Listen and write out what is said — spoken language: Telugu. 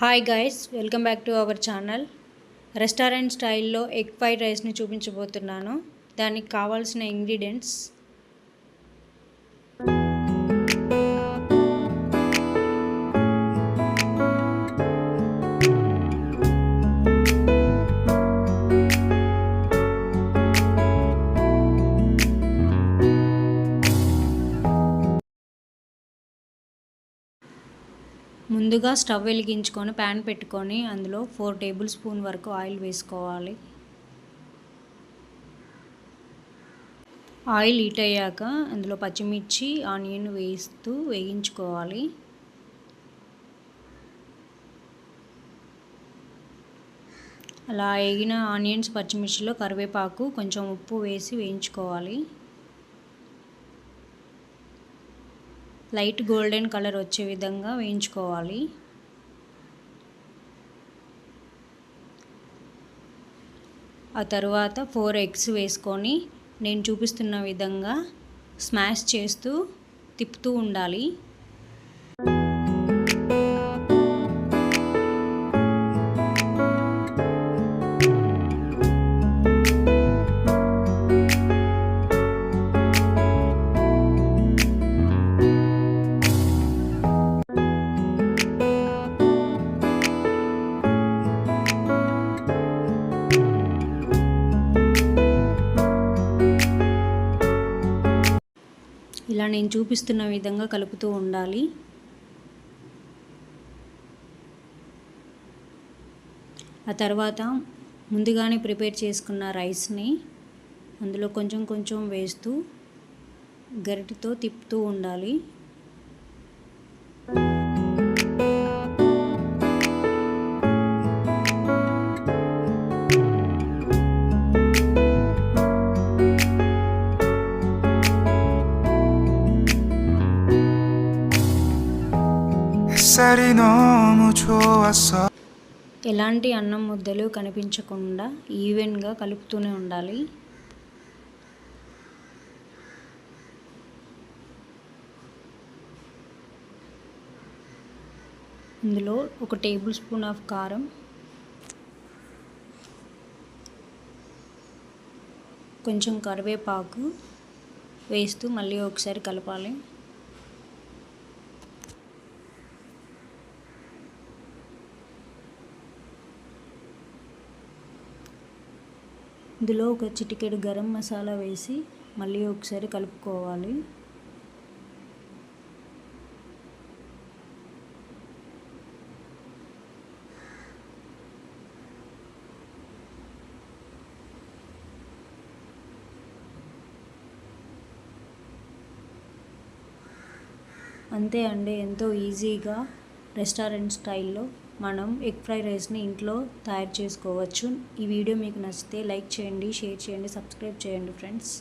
Hi guys, welcome back to our channel. Restaurant స్టైల్లో ఎగ్ ఫ్రైడ్ రైస్ని చూపించబోతున్నాను. దానికి కావాల్సిన ఇంగ్రీడియంట్స్: ముందుగా స్టవ్ వెలిగించుకొని ప్యాన్ పెట్టుకొని అందులో 4 టేబుల్ స్పూన్ వరకు ఆయిల్ వేసుకోవాలి. ఆయిల్ హీట్ అయ్యాక అందులో పచ్చిమిర్చి, ఆనియన్ వేస్తూ వేయించుకోవాలి. అలా వేగిన ఆనియన్స్, పచ్చిమిర్చిలో కరివేపాకు, కొంచెం ఉప్పు వేసి వేయించుకోవాలి. లైట్ గోల్డెన్ కలర్ వచ్చే విధంగా వేయించుకోవాలి. ఆ తర్వాత 4 ఎగ్స్ వేసుకొని నేను చూపిస్తున్న విధంగా స్మాష్ చేస్తూ తిప్పుతూ ఉండాలి. ఇలా నేను చూపిస్తున్న విధంగా కలుపుతూ ఉండాలి. ఆ తర్వాత ముందుగానే ప్రిపేర్ చేసుకున్న రైస్ని అందులో కొంచెం కొంచెం వేస్తూ గరిటెతో తిప్పుతూ ఉండాలి. ఎలాంటి అన్నం ముద్దలు కనిపించకుండా ఈవెన్గా కలుపుతూనే ఉండాలి. ఇందులో 1 టేబుల్ స్పూన్ ఆఫ్ కారం, కొంచెం కరివేపాకు వేస్తూ మళ్ళీ ఒకసారి కలపాలి. ఇందులో ఒక చిటికెడు గరం మసాలా వేసి మళ్ళీ ఒకసారి కలుపుకోవాలి. అంతే అండి, ఎంతో ఈజీగా రెస్టారెంట్ స్టైల్లో మనం ఎగ్ ఫ్రైడ్ రైస్ని ఇంట్లో తయారు చేసుకోవచ్చు. ఈ వీడియో మీకు నచ్చితే లైక్ చేయండి, షేర్ చేయండి, సబ్స్క్రైబ్ చేయండి ఫ్రెండ్స్.